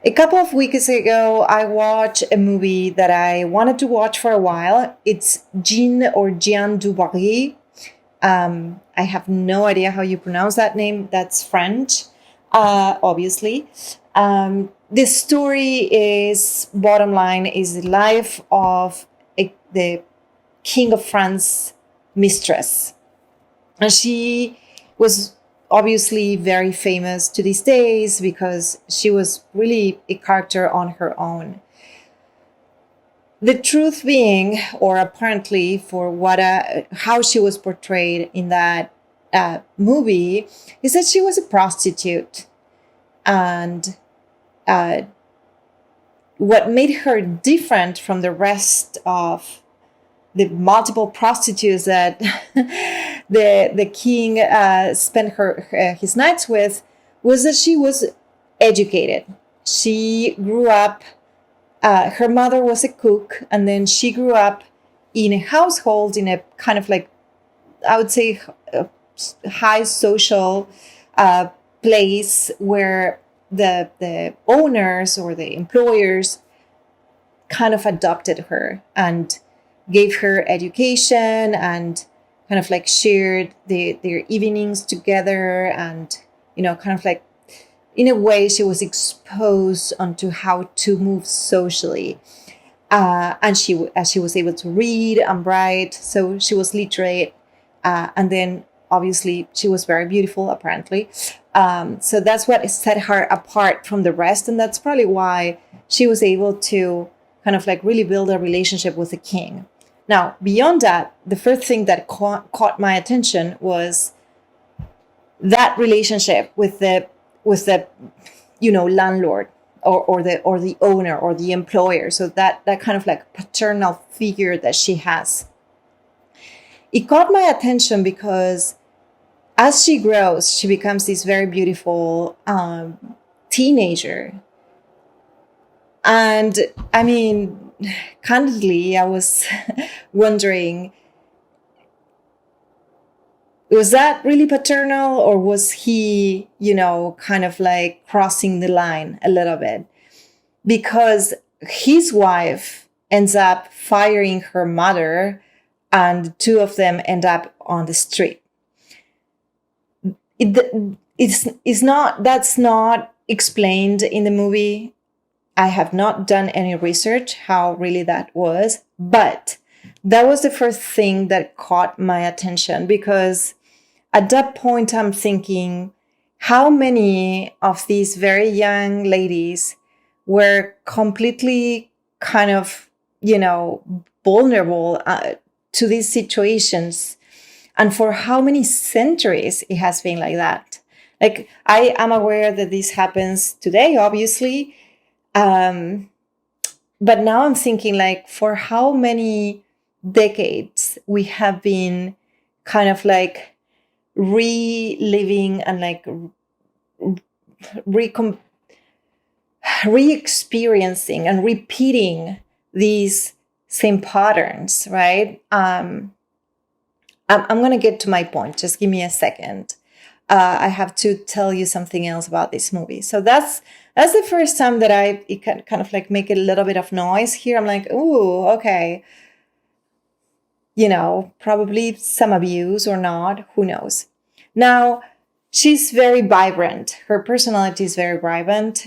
A couple of weeks ago, I watched a movie that I wanted to watch for a while. It's Jeanne du Barry. I have no idea how you pronounce that name. That's French, obviously. The story is, bottom line, is the life of the King of France, Mistress. And she was obviously very famous to these days because she was really a character on her own. The truth being, or apparently for how she was portrayed in that movie, is that she was a prostitute. And what made her different from the rest of the multiple prostitutes that the king spent his nights with was that she was educated. She grew up, her mother was a cook, and then she grew up in a household in a kind of like, I would say, high social place where the owners or the employers kind of adopted her and gave her education and kind of like shared their evenings together, and kind of like, in a way, she was exposed onto how to move socially, and she was able to read and write, so she was literate, and then obviously she was very beautiful, apparently. So that's what set her apart from the rest, and that's probably why she was able to kind of like really build a relationship with the king. Now, beyond that, the first thing that caught my attention was that relationship with the landlord or the owner or the employer. So that kind of like paternal figure that she has. It caught my attention because as she grows, she becomes this very beautiful teenager. And I mean, candidly, I was wondering, was that really paternal, or was he, kind of like crossing the line a little bit? Because his wife ends up firing her mother, and the two of them end up on the street. That's not explained in the movie. I have not done any research how really that was, but that was the first thing that caught my attention, because at that point I'm thinking, how many of these very young ladies were completely kind of, vulnerable to these situations, and for how many centuries it has been like that. Like, I am aware that this happens today, obviously. But now I'm thinking, like, for how many decades we have been kind of like reliving and like re-experiencing and repeating these same patterns, right? I'm going to get to my point. Just give me a second. I have to tell you something else about this movie. So that's the first time that it can kind of like make a little bit of noise here. I'm like, ooh, okay. Probably some abuse or not, who knows. Now, she's very vibrant. Her personality is very vibrant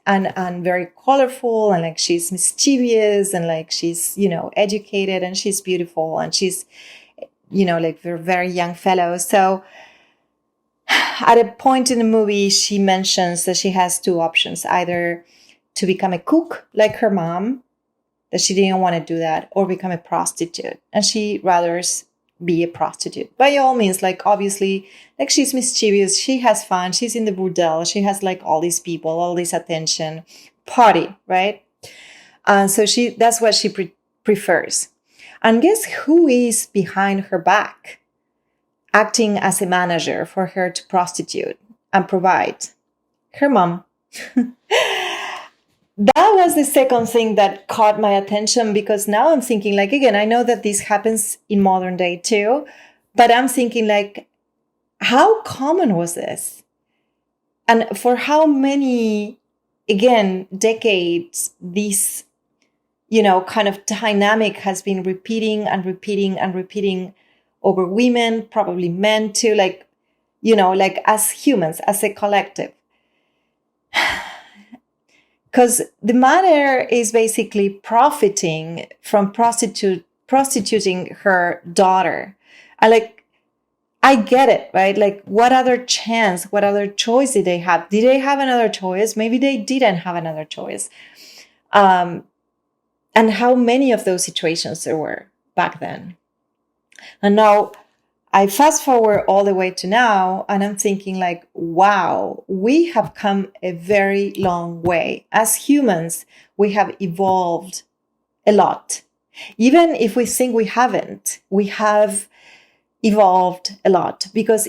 and very colorful, and like she's mischievous, and like she's, educated, and she's beautiful, and she's, like a very young fellow. So at a point in the movie, she mentions that she has two options: either to become a cook like her mom, that she didn't want to do that, or become a prostitute. And she rather be a prostitute. By all means, like, obviously, like, she's mischievous, she has fun, she's in the bordel, she has like all these people, all this attention, party, right? So that's what she prefers. And guess who is behind her back, acting as a manager for her to prostitute and provide? Her mom. That was the second thing that caught my attention, because now I'm thinking, like, again, I know that this happens in modern day too, but I'm thinking, like, how common was this? And for how many, again, decades, this, kind of dynamic has been repeating and repeating and repeating over women, probably men too, like, like as humans, as a collective. Because the mother is basically profiting from prostituting her daughter. I get it, right? Like, what other chance, what other choice did they have? Did they have another choice? Maybe they didn't have another choice. And how many of those situations there were back then. And now I fast forward all the way to now, and I'm thinking like, wow, we have come a very long way. As humans, we have evolved a lot. Even if we think we haven't, we have evolved a lot, because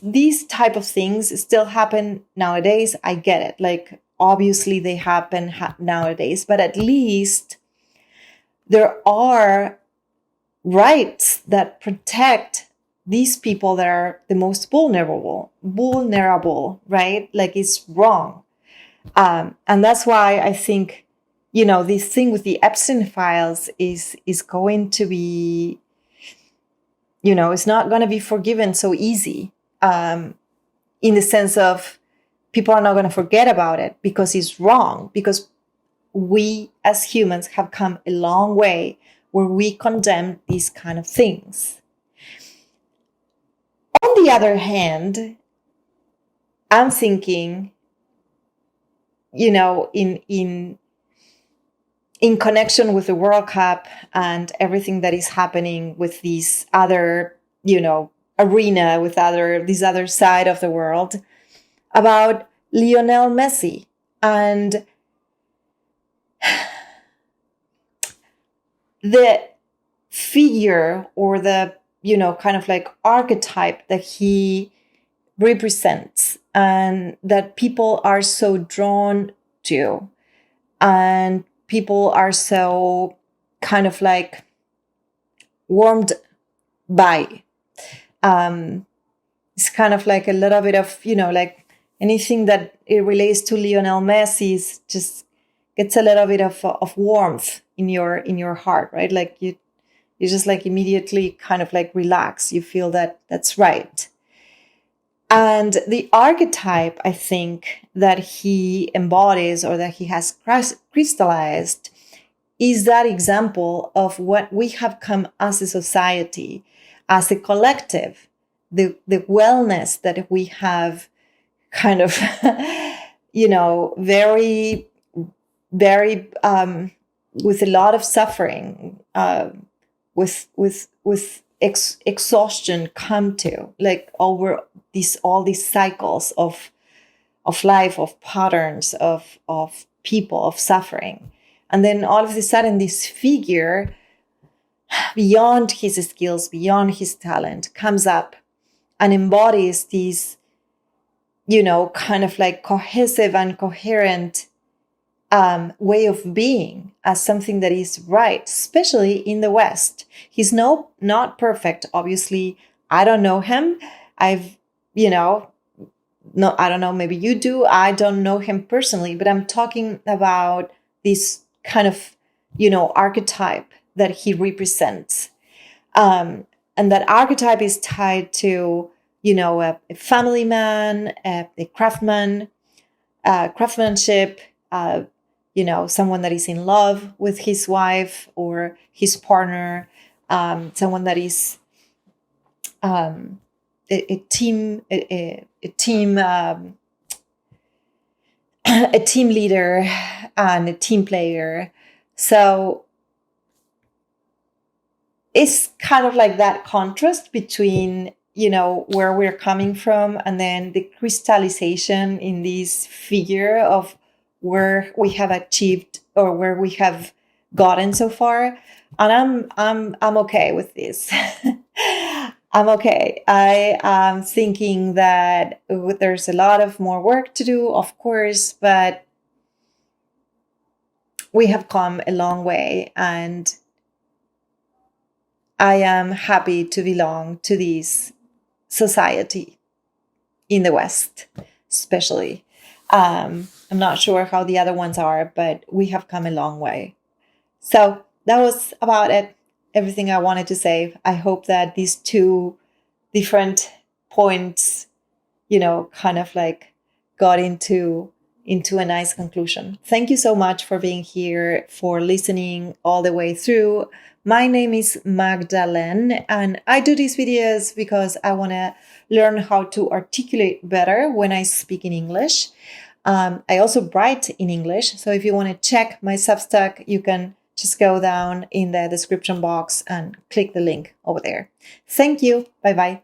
these type of things still happen nowadays. I get it. Like, obviously they happen nowadays, but at least there are rights that protect these people that are the most vulnerable, right? Like, it's wrong. And that's why I think, this thing with the Epstein files is going to be, it's not going to be forgiven so easy, in the sense of people are not going to forget about it because it's wrong, because we as humans have come a long way where we condemn these kind of things. On the other hand, I'm thinking, in connection with the World Cup and everything that is happening with these other, arena, with this other side of the world, about Lionel Messi and the figure, or the, kind of like archetype that he represents, and that people are so drawn to, and people are so kind of like warmed by. It's kind of like a little bit of, like anything that it relates to Lionel Messi just gets a little bit of warmth in your heart, right? Like you just like immediately kind of like relax. You feel that that's right. And the archetype, I think, that he embodies, or that he has crystallized, is that example of what we have come as a society, as a collective, the wellness that we have kind of, very, very, with a lot of suffering, with exhaustion come to, like, over all these cycles of life, of patterns, of people, of suffering. And then all of a sudden, this figure, beyond his skills, beyond his talent, comes up and embodies these, kind of like cohesive and coherent way of being, as something that is right, especially in the West. He's not perfect, obviously. I don't know him. I don't know, maybe you do. I don't know him personally, but I'm talking about this kind of, archetype that he represents. And that archetype is tied to, a family man, a craftsman, craftsmanship, someone that is in love with his wife or his partner, someone that is a team a team leader and a team player. So it's kind of like that contrast between, where we're coming from, and then the crystallization in this figure of where we have achieved, or where we have gotten so far. And I'm okay with this. I'm okay. I am thinking that there's a lot of more work to do, of course, but we have come a long way, and I am happy to belong to this society in the West. especially. I'm not sure how the other ones are, but we have come a long way. So that was about it. Everything I wanted to say. I hope that these two different points, kind of like got into a nice conclusion. Thank you so much for being here, for listening all the way through. My name is Magdalene, and I do these videos because I want to learn how to articulate better when I speak in English. I also write in English, so if you want to check my Substack, you can just go down in the description box and click the link over there. Thank you. Bye-bye.